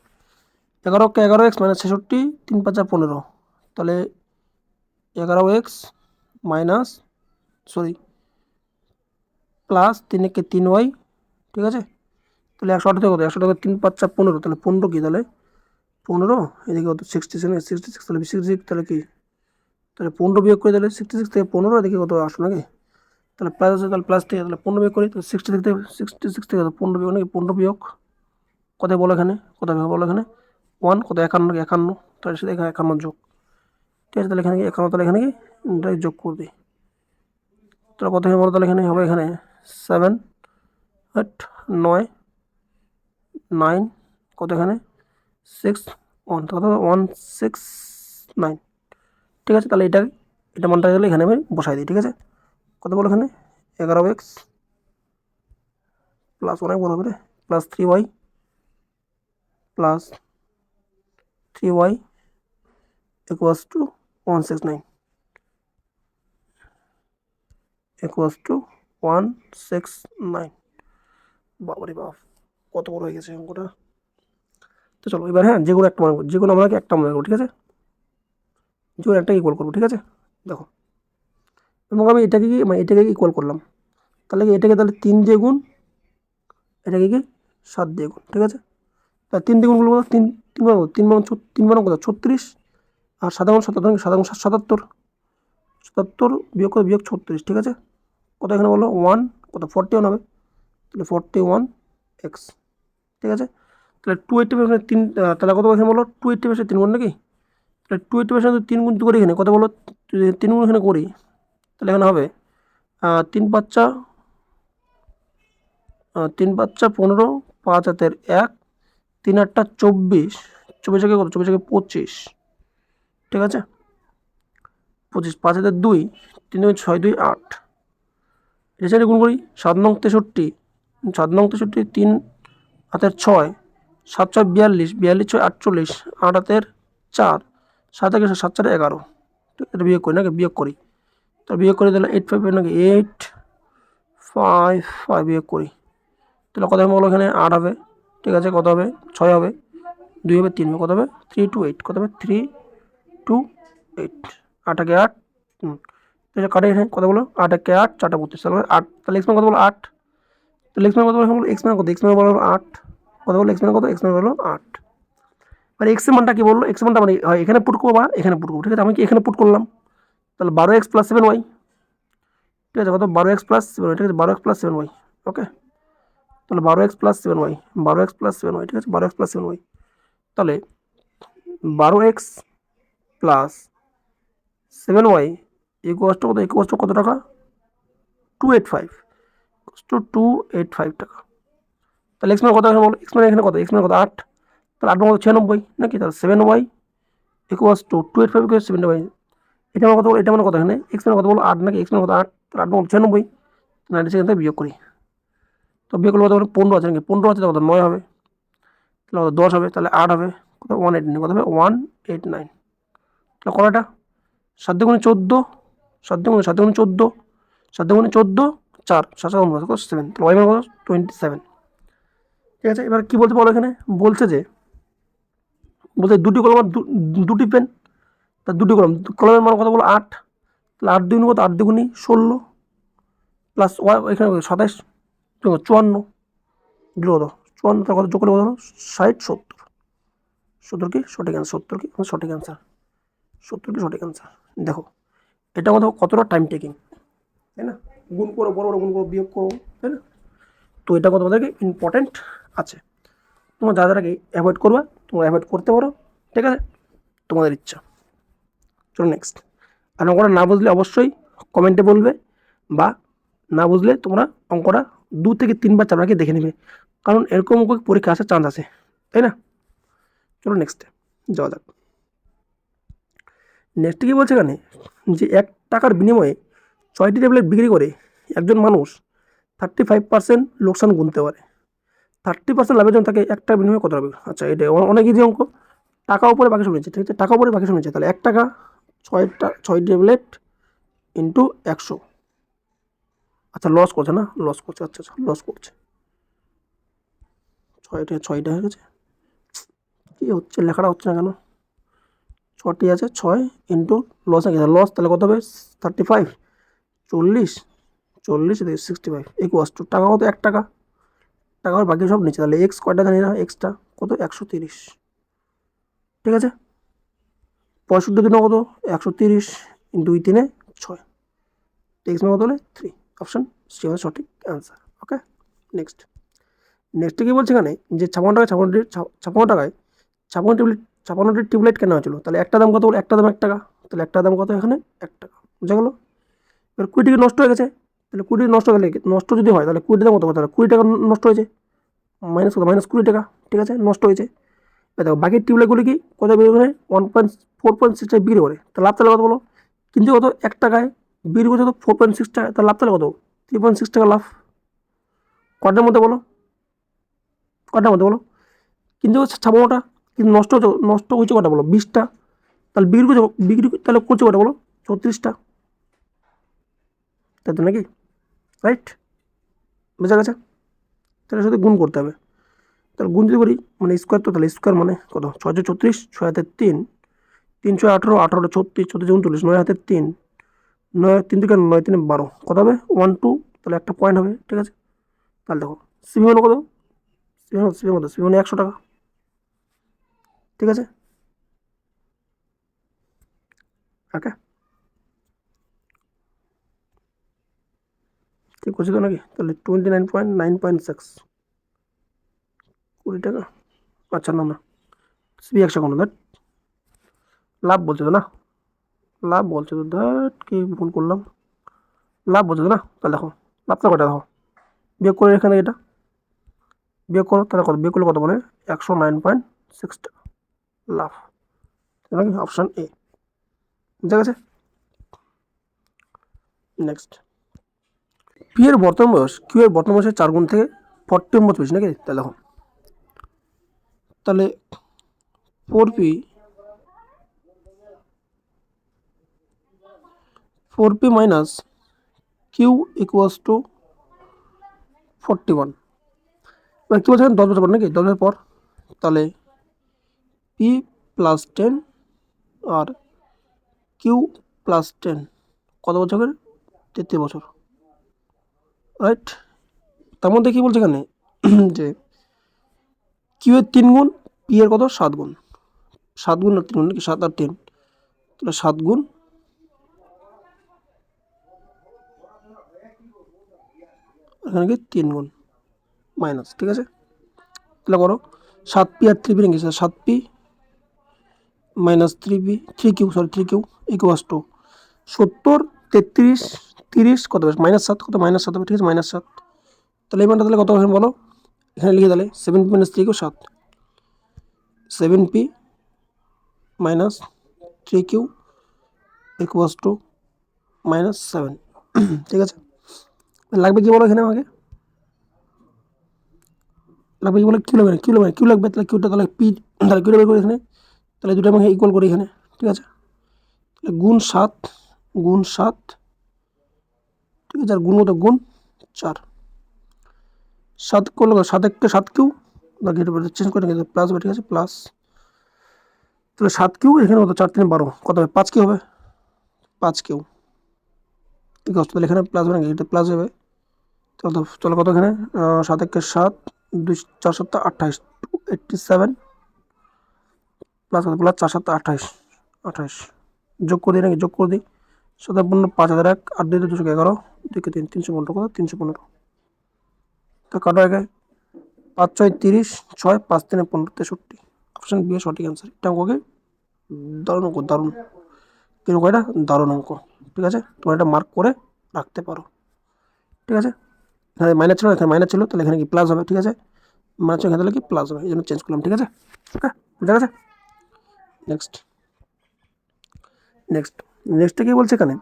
11x মাইনাস 66, 3 5 15, তাহলে 11x মাইনাস প্লাস 3 3y, ঠিক আছে। তাহলে 118 থেকে কত? 100 টাকা 3 5 15, তাহলে 15 কি? তাহলে 15, এদিকে কত? 66, তাহলে 66, তাহলে কি? তাহলে 15 বিয়োগ করে, তাহলে 66 থেকে 15, এদিকে কত আসলো নাকি? তাহলে প্লাস আছে, তাহলে প্লাস থেকে তাহলে 15 বিয়োগ করি, তাহলে 66 থেকে 15 বিয়োগ নাকি? 15 বিয়োগ কত বলো এখানে? কত বলো এখানে? 1 কত? 51 নাকি? 51, তাহলে সেটা এখানে 51 যোগ, ঠিক আছে। তাহলে এখানে কি 51, তাহলে এখানে কি যোগ করবে, তাহলে কত হবে বলো? তাহলে এখানে হবে এখানে 7 8 9 9, কত এখানে 6 1, কত 169, ঠিক আছে। তাহলে এটা মানটা গেলে এখানে আমি বসাই দিই, ঠিক আছে। কত বলো এখানে? 11x প্লাস অনেক বড় হবে রে, plus 3y plus 3y equals to 169, equals to 169। বাবারে বাপ, কত বড় হয়ে গেছে অঙ্কটা। তো চলো এবার, হ্যাঁ, যেগুলো একটা মনে করবো, যেগুলো আমরা একটা মনে করবো, ঠিক আছে। যেগুলো একটা ইকুয়াল করবো, ঠিক আছে। দেখো, এবং আমি এটাকে ইকুয়াল করলাম, তাহলে কি এটাকে তাহলে 3 দিয়ে গুণ, এটাকে কি 7 দিয়ে গুণ, ঠিক আছে। তা 3 দিয়ে গুণ করবো, 3 3 বার 3 বার কত? 36, আর 7 গুণ 77, 7 গুণ 77, 77 বিয়োগ করে বিয়োগ 36, ঠিক আছে। কত এখানে বলো? 1 কত? 41 হবে, তাহলে 41x, ঠিক আছে। তাহলে 280 3, তাহলে কত এখানে বলো? 280 3 গুণ নাকি? তাহলে 280 3 গুণ করি এখানে, কত বলো? 3 গুণ এখানে করি, তাহলে এখানে হবে 3 5 3 5 15, 5 হাতের 1, 3 8 24, 24 থেকে কত? 24 থেকে 25, ঠিক আছে। 25, 5 হাতের 2, 3 6 2 8, এটা সাইডে গুণ করি, 7 নং 63, 7 নং 63, 3 হাতের 6, 7 6 42, 42 6 48, 8 হাতের 4, 7 থেকে 7 4 11, এটা বিয়োগ করি নাকি? বিয়োগ করি, তো বিয়োগ করি, তাহলে 8 5 নাকি? 8 5 5 বিয়োগ করি, তাহলে কত হবে বলো? এখানে 8 হবে, ঠিক আছে। কত হবে? 6 হবে, 2 হবে, 3 হবে, কত হবে? 3 2 8, কত হবে? 3 2 8, 8 একে 8, তাহলে কাটে এখানে কত বলো? 8 একে 8, 4টা 32, তাহলে 8, তাহলে এক্স মান কত বলো? 8, তাহলে এক্স মান কত বলো? এক্স মান কত? এক্স মান বলো 8, কত বলো? এক্স মান কত? এক্স মান হলো 8। মানে এক্স এর মানটা কি বললো? এক্স মানটা মানে হয় এখানে পুট করবো বা এখানে পুট করবো, ঠিক আছে। আমি কি এখানে পুট করলাম, তাহলে 12x প্লাস 7y, ঠিক আছে। কত? 12x প্লাস 7y, ঠিক আছে। 12x প্লাস 7y, ওকে। তাহলে 12x plus 7y, 12x plus 7y, ঠিক আছে। 12x প্লাস 7y, তাহলে 12x plus 7y equals to কত? ইকুয়ালস টু কত টাকা? 285, টু 285 টাকা। তাহলে এক্স মান কত এখানে বলো? এক্স মান এখানে কত? এক্স মান কত? 8, তাহলে 8 কত? 96 নাকি? তাহলে 7y equals to 285 equals 7y, এটা আমার কত বলো? এটা মানে কত এখানে? এক্স মান কত বলো? 8 নাকি? এক্স মান কত? 8, তাহলে 8 96, 90 সেখান থেকে বিয়োগ করি, তো বিয়োগ করলে কত হবে? 15 আছে নাকি? 15 আছে, কত? 9 হবে, তাহলে কত? 10 হবে, তাহলে 8 হবে, কত? 189, কত হবে? 189, তাহলে কতটা? 7 দুগুণে 14, 7 দুগুণে 14, 7 দুগুণে 14, 4, 7 7 কত? 7, তাহলে ওয়াই মান কত? 27, ঠিক আছে। এবার কি বলতে বলো এখানে? বলছে দুটি কলম আর দুটি পেন, তা দুটি কলম, কলমের মান কত বলো? 8, তাহলে 8 দুগুণ কত? 8 দুগুণি 16, প্লাস এখানে 27, 54, দিল কত? 54, তার কত যোগ করলে কত হলো? 60 70, 70 কি সঠিক অ্যান্সার, 70 কি সঠিক অ্যান্সার, 70 কি সঠিক অ্যান্সার। দেখো এটা আমাদের কতটা টাইম টেকিং, তাই না? গুণ করো, বড় বড় গুণ করো, বিয়োগ করো, তাই না? তো এটা কত আমাদেরকে ইম্পর্টেন্ট আছে। তোমরা যা যারাকে অ্যাভয়েড করবা তোমরা অ্যাভয়েড করতে পারো, ঠিক আছে, তোমাদের ইচ্ছা। চলো নেক্সট। আর অঙ্কটা না বুঝলে অবশ্যই কমেন্টে বলবে, বা না বুঝলে তোমরা অঙ্কটা 2 থেকে 3 বার 4 বারকে দেখে নেবে, কারণ এরকম অঙ্ক পরীক্ষা আসার চান্স আছে, তাই না? চলো নেক্সটে যাওয়া যাক। নেক্সট কি বলছে এখানে, যে 1 টাকার বিনিময়ে 6টি ট্যাবলেট বিক্রি করে একজন মানুষ 35% লোকসান গুনতে পারে। 30% লাভের জন্য তাকে একটা বিনিময়ে কত হবে? আচ্ছা, এটা অনেক ইজি অঙ্ক। টাকা উপরে বাকি সব নিচ্ছে, ঠিক আছে, টাকা উপরে বাকি সব নিচ্ছে। তাহলে 1 টাকা 6 ট্যাবলেট ইন্টু 100। আচ্ছা, লস করছে না, লস করছে, আচ্ছা আচ্ছা লস করছে। 6টা হয়ে গেছে, কী হচ্ছে লেখাটা হচ্ছে না কেন? 6টি আছে, 6 ইন্টু লস হয়ে গেছে, লস তাহলে কত হবে? 35, 40, 40 65 ইকুয়াস টু টাকা কত? 1 টাকা, টাকা বাকি সব নিচ্ছে। তাহলে এক্স কয়টা জানি না, এক্সটা কত? 130, ঠিক আছে। 65 দিনে কত? 130 ইন্টু 2 3 6, এক্স মানে কত হলে 3। অপশান সি হবে সঠিক অ্যান্সার। Okay next. নেক্সটে কী বলছে এখানে, যে 56 টাকায় 56টি টিউবলাইট কেনা হয়েছিল। তাহলে একটা দাম কত? একটা দাম 1 টাকা, তাহলে একটা দাম কত এখানে? 1 টাকা, বুঝা গেলো? এবার 20 টাকা নষ্ট হয়ে গেছে, তাহলে 20 নষ্ট হয়ে গেলে, নষ্ট যদি হয় তাহলে 20 দাম কত? তাহলে 20 টাকা নষ্ট হয়েছে, মাইনাস কত? মাইনাস 20 টাকা, ঠিক আছে, নষ্ট হয়েছে। এবার দেখো বাকি টিউবলাইটগুলি কি কত বিক্রি করে? 4.6 টাকা বিক্রি করে, তাহলে লাভ তাহলে কত বলো? কিন্তু কত? 1 টাকায় বিক্রি করছে তো 4.6 টাকা, তাহলে লাভ তাহলে কত? 3.6 টাকা লাভ। কটার মধ্যে বলো, কটার মধ্যে বলো? কিন্তু 56টা, কিন্তু নষ্ট হয়েছে কটা বলো? 20টা। তাহলে বিক্রি তাহলে করছে কটা বলো? 34টা, তাই তো নাকি? রাইট, বোঝা গেছে? তাহলে সাথে গুণ করতে হবে। তাহলে গুণ যদি করি মানে স্কোয়ার, তো তাহলে স্কোয়ার মানে কত? 634, 6 হাতে 3, 3 6 18, 18 36, 36 39, 9 হাতে 3, 9 3 থেকে 9 3 12, কত হবে? 1 2, তাহলে একটা পয়েন্ট হবে, ঠিক আছে। তাহলে দেখো সিবি মানে কত? সিবি মানে 100 টাকা, ঠিক আছে। ওকে, ঠিক করছি তো নাকি? তাহলে 29.9.6, 20 টাকা। আচ্ছা না না, সিবি 100 কোনো দ্যাট লাভ বলছে তো না, লাভ বলছে তো, দ্যাট কি ভুল করলাম, লাভ বলছে তো না। তাহলে দেখো লাভটা কটা দেখো, বিয়োগ করে এখানে এটা বিয়োগ করো, তাহলে কত? বিয়োগ করলে কত বলে? 109.6 টাকা লাভ, নাকি? অপশান এ, বুঝা গেছে? নেক্সট, পি এর বর্তমান বয়স কিউ এর বর্তমান বয়সের 4 গুণ থেকে 49 বেশি নাকি? তাহলে দেখো, তাহলে 4p minus Q equals to 41। এবার কী বলছে? 10 বছর পর নাকি? 10 বছর পর, তাহলে পি প্লাস 10 আর কিউ প্লাস 10 কত বছরের? 33 বছর, রাইট। তার মধ্যে কী বলছে এখানে, যে কিউ এর 3 গুণ, পি এর কত? 7 গুণ, 7 গুণ আর 3 গুণ নাকি? 7 আর 10, তাহলে 7 গুণ এখানে কি 3 গুণ মাইনাস, ঠিক আছে। তাহলে করো 7p আর 3p নাকি? 7p মাইনাস 3কিউ ইকুয়াস টু 70 33 30 কত হবে? -7, কত? -7 হবে, ঠিক আছে, -7। তাহলে এই মানটা তাহলে কত হবে বলো? এখানে লিখে তাহলে 7p মাইনাস 3কিউ 7, 7p মাইনাস 3কিউ ইকুয়াস টু -7, ঠিক আছে। লাগবে কি বলো এখানে আমাকে? লাগবে কি বলে? কিউ লাগবে না, কিউ লাগবে, তাহলে কিউটা তাহলে পি, তাহলে কিউটা বের করি এখানে, তাহলে দুটো আমাকে ইকুয়াল করি এখানে, ঠিক আছে। তাহলে গুণ 7 গুণ 7, ঠিক আছে, আর গুণ কত? গুণ 4, 7 করলে 7 1 7 কিউ, বাকি এটা চেঞ্জ করে নিয়ে প্লাস হবে, ঠিক আছে, প্লাস। তাহলে 7 কিউ এখানে কত? 4 3 12, কত হবে? 5 কিউ হবে, 5 কিউ, ঠিক আছে। তাহলে এখানে প্লাস হবে নাকি? এটা প্লাস হবে। চলো কত এখানে? 7 1 7, 2 4 7 28, 87, প্লাস কত প্লাস 4 7 28 28 যোগ করে দিই নাকি যোগ করে দিই 57 5001 8 2 211 2 3 315 কত 315 তো কাটো আগে 5 6 30 6 5 3 15 63 অপশন বি সঠিক অ্যান্সার। এটা অঙ্ককে দারুণ অঙ্ক দারুণ কিরকম এটা দারুণ অঙ্ক। ঠিক আছে তোমরা এটা মার্ক করে রাখতে পারো। ঠিক আছে এখানে মাইনাস ছিল এখানে মাইনাস ছিল তাহলে এখানে কি প্লাস হবে। ঠিক আছে মাইনাস এখানে তাহলে কি প্লাস হবে এই জন্য চেঞ্জ করলাম। ঠিক আছে ওকে বুঝা গেছে। নেক্সট নেক্সট নেক্সটটা কি বলছে এখানে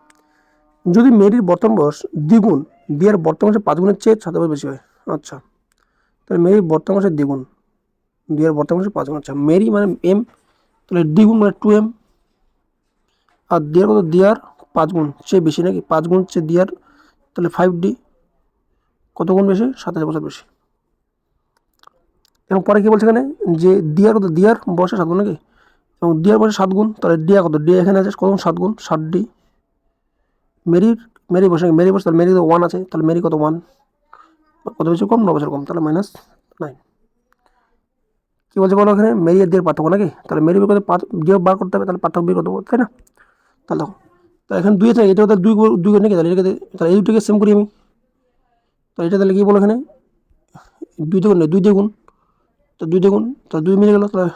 যদি মেরির বর্তমান বয়স দ্বিগুণ বিয়ের বর্তমান বয়সে 5 গুণের চেয়ে 7 বছর বেশি হয়। আচ্ছা তাহলে মেরির বর্তমান বয়সের দ্বিগুণ বিয়ের বর্তমান বয়সে 5 গুণ। আচ্ছা মেরি মানে এম তাহলে দ্বিগুণ মানে 2m আর দিয়ার কত দিয়ার 5 গুণ চেয়ে বেশি নাকি 5 গুণ চেয়ে দিয়ার তাহলে 5d কত গুণ বেশি 27 বছর বেশি। এবং পরে কি বলছে এখানে যে দিয়ার কত দিয়ার বয়সে 7 গুণ নাকি এবং দিয়ার বয়সে 7 গুণ তাহলে ডিয়া কত ডিয়া এখানে আছে কত 7 গুণ 7d মেরির মেরি বসে মেরি বসে তাহলে মেরি তো 1 আছে তাহলে মেরি কত 1 কত বছর কম 9 বছর কম তাহলে -9। কি বলছে বলো এখানে মেরি আর দিয়ার পার্থক্য নাকি তাহলে মেরি বের করতে ডিয়া বার করতে হবে তাহলে পার্থক্য বের করতে হবে তাই না। তাহলে দেখো তাহলে এখানে 2 আছে এটা তো 2 2 করে নাকি তাহলে এটাকে তাহলে এই দুটোকে সেম করি আমি তাহলে এটা তাহলে কি বলো এখানে 2 দ্বিগুণ 2 দ্বিগুণ তো 2 দ্বিগুণ তাহলে 2 মিলে গেল তাহলে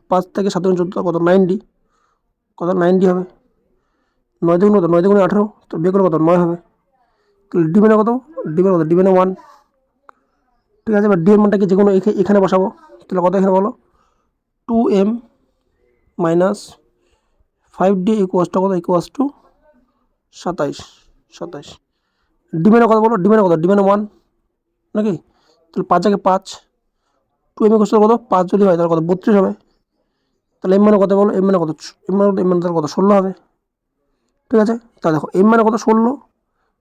5 থেকে 7 গুণ 14 কত 9d কত 9d হবে 9 দ্বিগুণ কত 9 দ্বিগুণ 18 তো বিয়োগ করে কত 9 হবে তাহলে ডি মানে কত ডি মানে কত ডি মানে 1। ঠিক আছে এবার ডি এর মানটা কি যে কোনো এখানে বসাবো তাহলে কত এখানে বলো 2m minus 5d equals to কত ইকুয়ালস টু 27 27 ডি মানে কত বলো ডি মানে কত ডি মানে 1 নাকি তাহলে 5 আগে 5 2m ইকুয়ালস টু কত 5 যদি হয় তাহলে কত 32 হবে তাহলে এম মানে কত বলো এম মানে কত এম মানে তাহলে কত 16 হবে। ঠিক আছে তাহলে দেখো এম মানে কত 16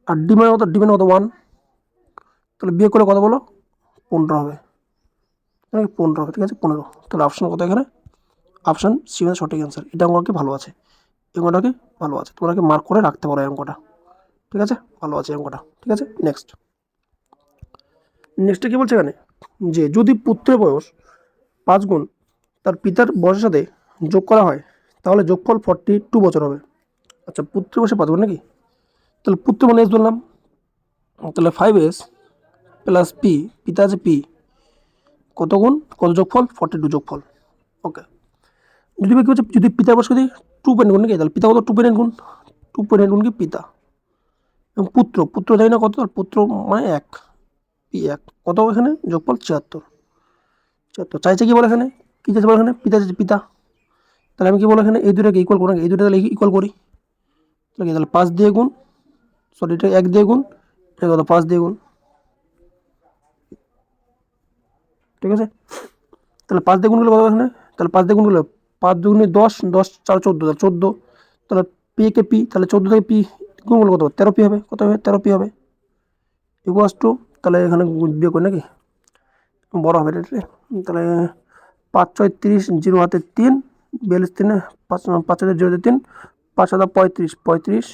আর ডি মানে কত ডি মানে কত 1 তাহলে বিয়োগ করে কত বলো 15 হবে 15 হবে। ঠিক আছে 15 তাহলে অপশন কত এখানে অপশন সি মানে সঠিক অ্যান্সার। এটা অঙ্কটা ভালো আছে এই অঙ্কটা কি ভালো আছে তোমরা কি মার্ক করে রাখতে পারো এই অঙ্কটা। ঠিক আছে ভালো আছে এই অঙ্কটা। ঠিক আছে নেক্সটে কি বলছে এখানে যে যদি পুত্রের বয়স 5 গুণ তার পিতার বয়সের সাথে যোগ করা হয় তাহলে যোগফল 42 বছর হবে। আচ্ছা পুত্রের বয়সে 5 গুণ নাকি তাহলে পুত্র মানে এস বললাম তাহলে 5s প্লাস পি পিতা আছে পি কত গুণ কত যোগফল 42 যোগফল। ওকে যদি কি হচ্ছে যদি পিতার বয়স যদি 2 গুণ নাকি তাহলে পিতা কত 2 গুণ 2 গুণ কি পিতা এবং পুত্র পুত্র জানি না কত পুত্র মানে 1 পি 1 কত এখানে যোগফল 76 76 চাইছে কি বলে এখানে কি চাইছে বলে এখানে পিতা চাইছে পিতা তাহলে আমি কি বলো এখানে এই দুটোকে ইকুয়াল করি এই দুটো তাহলে ইকুয়াল করি তাহলে 5 দিয়ে গুণ সরি এটা 1 দিয়ে গুণ এটা কত 5 দিয়ে গুণ। ঠিক আছে তাহলে 5 দিয়ে গুণ করলে কত এখানে তাহলে 5 দিয়ে গুণ করলে 5 দুগুণে 10 10 4 14 তাহলে 14 তাহলে পি কে পি তাহলে 14 থেকে পি গুণ করলে কত 13 পি হবে কত হবে 13 পি হবে ইকুয়ালস টু তাহলে এখানে বিয়োগ করি নাকি বড় হবে এটা তাহলে 5 6 30 0 হাতে 3 42 3 5 5 হাতে 0 3 5 হাতে 35 35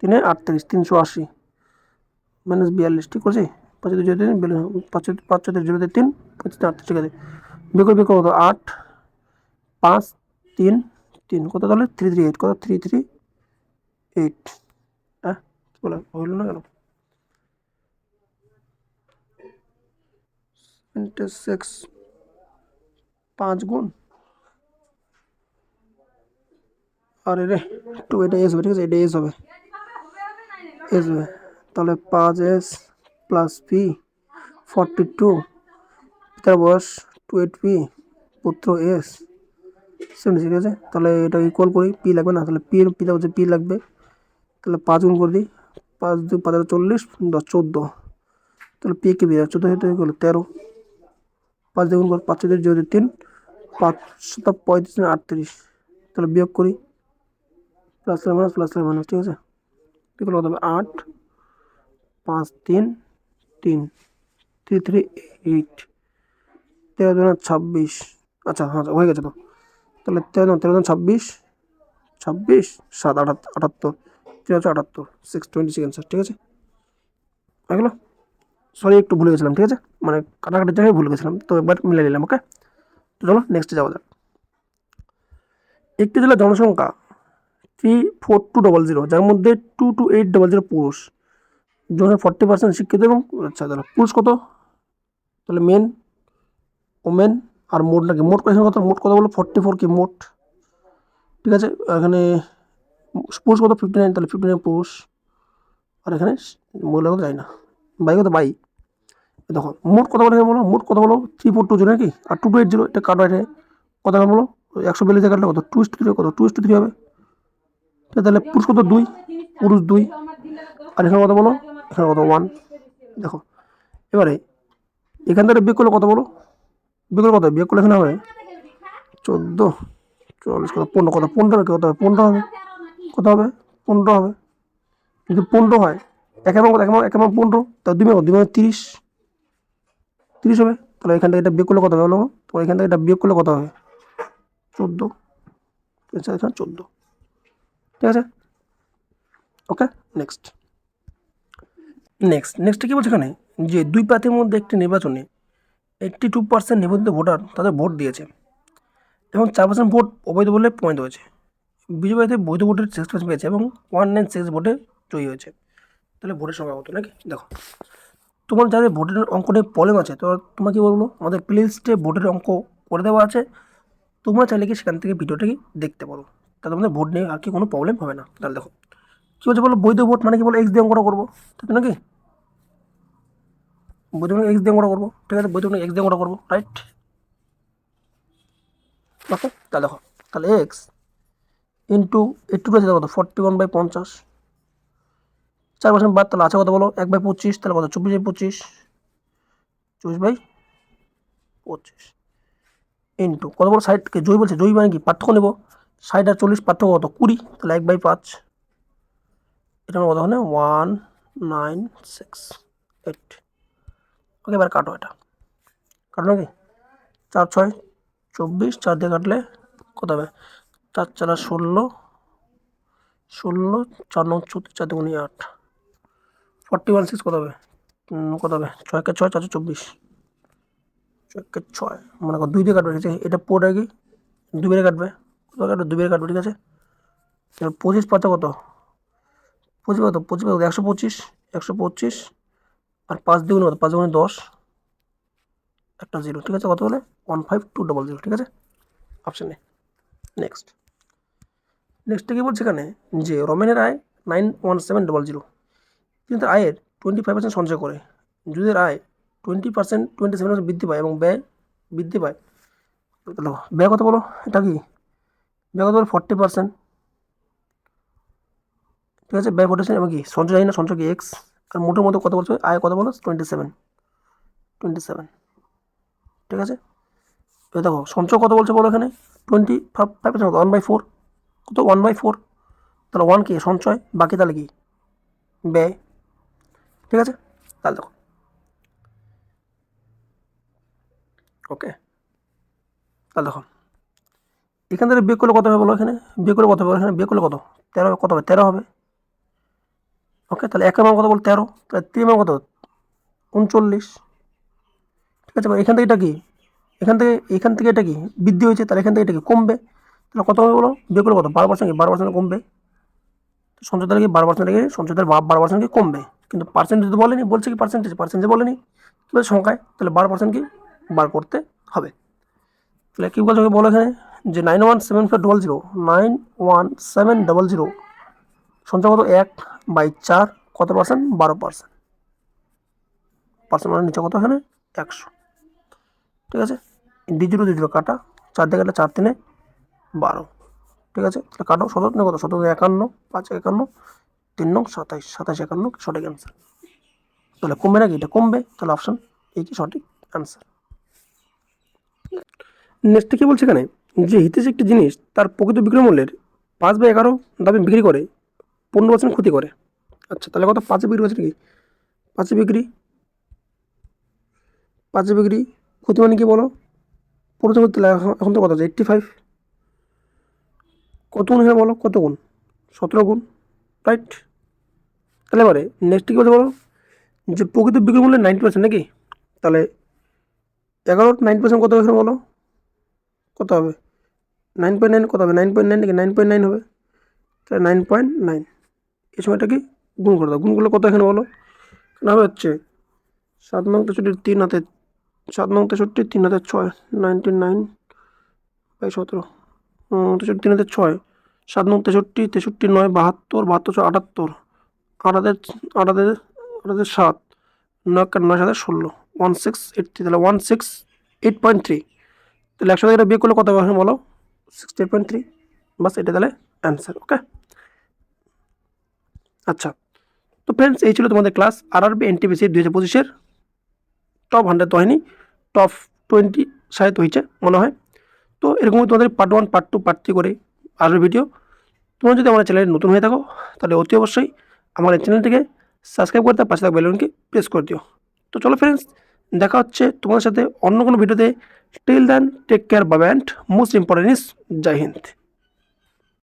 3 38 380 মাইনাস 42 ঠিক আছে 5 হাতে 0 3 5 5 হাতে 0 3 5 38 ঠিক আছে বিয়োগ কত 8 5 3 3 কত তাহলে 338 কত 338 হ্যাঁ কি বলে হইল না কেন ইন্টারসেক্স 5 গুণ আরে রে 2 এটা এস হবে ঠিক আছে এটা এস হবে তাহলে 5s প্লাস পি 42 পিতার বয়স 28p পুত্র এস 76 ঠিক আছে তাহলে এটা ইকুয়াল করি পি লাগবে না তাহলে পি এর পিতা হচ্ছে পি লাগবে তাহলে 5 গুণ করে দিই 5 2 5 40 10 14 তাহলে পি কে বি 14 হতে গেলো 13 5 দিয়ে গুণ কর 5 দিয়ে 0 3 5 35 38 তাহলে বিয়োগ করি প্লাস মাইনাস ঠিক আছে কি করলে কত হবে 8 5 3 3 3 3 8 13 26 আচ্ছা হ্যাঁ হয়ে গেছে তো তাহলে 13 26 26 7 78 78 626 অ্যান্সার ঠিক আছে হয়ে গেল সরি একটু ভুলে গেছিলাম ঠিক আছে মানে কাটাকাটির জায়গায় ভুলে গেছিলাম তো একবার মিলে নিলাম ওকে তো চলো নেক্সটে যাওয়া যাক একটি জেলার জনসংখ্যা 34200, যার মধ্যে 22800 পুরুষ, জনের 40% শিক্ষিত এবং আচ্ছা তাহলে পুরুষ কত, তাহলে মেন ওমেন আর মোট নাকি মোট এখানে কত, মোট কত বলো 44 কি মোট, ঠিক আছে। এখানে পুরুষ কত 59, তাহলে 59 পুরুষ, আর এখানে মহিলা কত যায় না, বাই কত বাই। দেখো মোট কত বলো, বলো মোট কত বলো 342 নাকি, আর 2280 এটা কাটো, এটা কত বলো 142 কাটলে কত 2:3, কত 2:3 হবে, তাহলে পুরুষ কত 2, পুরুষ 2, আর এখানে কত বলো, এখানে কত 1। দেখো এবারে এখান থেকে বিয়োগ করলে কত বলো, বিয়োগ করলে কত, বিয়োগ করলে এখানে হবে 14, 44 কত 15, কত 15 কত হবে 15 হবে, কত হবে 15 হবে। যদি 15 হয় এক এবং কত, এক এবং 15, তাহলে 2 30, 30 হবে। তাহলে এখান থেকে এটা বিয়োগ করলে কত হবে বলো, তো এখান থেকে এটা বিয়োগ করলে কত হবে 14, এখানে 14, ঠিক আছে। ওকে নেক্সট নেক্সট কি বলছে এখানে, যে দুই প্রার্থীর মধ্যে একটি নির্বাচনে 82% নিবন্ধিত ভোটার তাদের ভোট দিয়েছে এবং 4% ভোট অবৈধ বলে প্রমাণিত হয়েছে। বিজেপি প্রার্থী বৈধ ভোটের 6% পেয়েছে এবং 196 ভোটে জয়ী হয়েছে। তাহলে ভোটের সংখ্যা কত নাকি, দেখো তোমার যাদের ভোটের অঙ্ক নিয়ে প্রবলেম আছে, তো তোমার কি বলবো, আমাদের প্লে লিস্টে ভোটের অঙ্ক করে দেওয়া আছে, তোমরা চাইলে কি সেখান থেকে ভিডিওটা কি দেখতে পারো, তাহলে তোমাদের ভোট নিয়ে আর কি কোনো প্রবলেম হবে না। তাহলে দেখো কী বলছে বলো, বৈধ ভোট মানে কি বলো, এক্স দিয়ে অঙ্কটা করবো, ঠিক নাকি, বৈধ মানে এক্স দিয়ে অঙ্কটা করবো, ঠিক আছে, বৈধ মানে এক্স দিয়ে অঙ্কটা করবো, রাইট। ওকে তাহলে দেখো, তাহলে এক্স ইন্টু 82 আছে কত 41/50, 4% বাদ, তাহলে আছে কত বলো 1/25, তাহলে কত 24/25, 24/25 ইন্টু কত বলো 60কে জয়ী বলছে, জয়ী মানে কি পার্থক্য নেবো, 60 আর 40 পার্থক্য কত 20, তাহলে 1/5, এটা কত ওখানে 196.8। ওকে এবার কাটো, এটা কাটো নাকি, 4 6 24, 4 দিয়ে কাটলে কত হবে, 4 4 16, 16 4 9 34, 4 2 8, 41/6 কত হবে, কত হবে 6 কে 6 424, 6 কে 6 মানে কত 2 দিয়ে কাটবে, ঠিক আছে, এটা পুরোটা কি 2 বেড়ে কাটবে, কত কাটবে 2 বেড়ে কাটবে, ঠিক আছে। এবার 25 পাতা কত, 25 কত 25 কত 125, 125 আর 5 দ্বিগুণ কত 5 দ্বিগুণ 10, একটা 0, ঠিক আছে, কত হলে 15200, ঠিক আছে, অপশন এ। নেক্সটটা কি বলছে এখানে, যে রমেনের আয় 91700, কিন্তু তার আয়ের 25% সঞ্চয় করে, যদি এর আয় 27% বৃদ্ধি পায় এবং ব্যয় বৃদ্ধি পায়, তাহলে ব্যয় কত বলো, এটা কি ব্যয় কত বলো 40%, ঠিক আছে, ব্যয় 40 এবং কি সঞ্চয় জানি না, সঞ্চয় কি এক্স, আর মোটের মধ্যে কত বলছো আয় কত বলো 27, ঠিক আছে। এবার দেখো সঞ্চয় কত বলছে বলো এখানে 25%, 1/4, কত 1/4, তাহলে 1 কি সঞ্চয়, বাকি তাহলে কি ব্যয়, ঠিক আছে। তাহলে দেখো ওকে, তাহলে দেখো এখান থেকে বিয়োগ করলে কত হবে বলো, এখানে বিয়োগ করলে কত হবে, এখানে বিয়োগ করলে কত 13 হবে, কত হবে 13 হবে, ওকে। তাহলে এক মান কত বল 13, তাহলে 3 মান কত 39, ঠিক আছে। এখান থেকে এটা কি, এখান থেকে এটা কি বৃদ্ধি হয়েছে, তাহলে এখান থেকে এটা কি কমবে, তাহলে কত হবে বলো, বিয়োগ করলে কত 12%, কি 12% কমবে, সঞ্চয় তাহলে কি 12% কি সঞ্চয় তাহলে 12% কি কমবে, কিন্তু পার্সেন্টেজ তো বলেনি, বলছে কি পার্সেন্টেজ বলেনি, কি বলছে সংখ্যায়, তাহলে 12% কি বার করতে হবে। তাহলে কি বলছে বলো এখানে, যে 91700, 91700 সঞ্চয় কত 1/4, কত পার্সেন্ট 12%, মানে নিচে কত এখানে 100, ঠিক আছে। দ্বিজিরো দ্বিজিরো কাটা, 4 দিয়ে কাটলে 4 3 12, ঠিক আছে। তাহলে কাটো 17 কত 17 51, 5 51, 3 9 27, 27 51 সঠিক অ্যান্সার। তাহলে কমবে নাকি, এটা কমবে, তাহলে অপশন এই কি সঠিক অ্যান্সার। নেক্সট কি বলছে এখানে, যে হিতেশ একটি জিনিস তার প্রকৃত বিক্রয় মূল্যের 5/11 দামে বিক্রি করে 15% ক্ষতি করে, আচ্ছা তাহলে কত 5 বিক্রি করছে কি, 5 বিক্রি, 5 বিক্রি, ক্ষতি মানে কি বলো 15 করতে এখন তো কত আছে 85, কত গুণ এখানে বলো, কত গুণ 17 গুণ, রাইট। তাহলে এবারে নেক্সট কি বলছে বলো, যে প্রকৃত বিক্রয় মূল্যের 90% নাকি, তাহলে 11 90% কত এখানে বলো, কত হবে 9.9 কত হবে? 9.9 নাকি 9.9 হবে? তাহলে 9.9 এই সময়টাকে গুণ করে দাও। গুণ করলে কত এখানে বলো? এখানে হবে হচ্ছে 7 নং 63 3 হাতে 7 নং 63 3 হাতে 6 99/17 63 3 হাতে 6 7 নং 63 63 9 72 72 6 78 8 হাতে 8 হাতে 8 হাতে 7 9 9 হাতে 16 1683 তাহলে 168.3 তাহলে 100 থেকে বিয়োগ করলে কত হবে বলো? 68.3 বাস এটা তাহলে অ্যান্সার। ওকে আচ্ছা, তো ফ্রেন্ডস এই ছিল তোমাদের ক্লাস আরআরবি এনটিপিসি 2025-এর টপ 100 তো হয়নি, টপ 20 শায়দ হয়েছে মনে হয়। তো এরকমই তোমাদের পার্ট 1 পার্ট 2 পার্ট 3 করে আসবে ভিডিও। তোমরা যদি আমার চ্যানেলে নতুন হয়ে থাকো তাহলে অতি অবশ্যই আমার এই চ্যানেলটিকে সাবস্ক্রাইব করতে পাশে থাকা বেল আইকনকে প্রেস করে দিও। তো চলো ফ্রেন্ডস, দেখা হচ্ছে তোমাদের সাথে অন্য কোনো ভিডিওতে। Till then take care bye and most important is Jai Hind.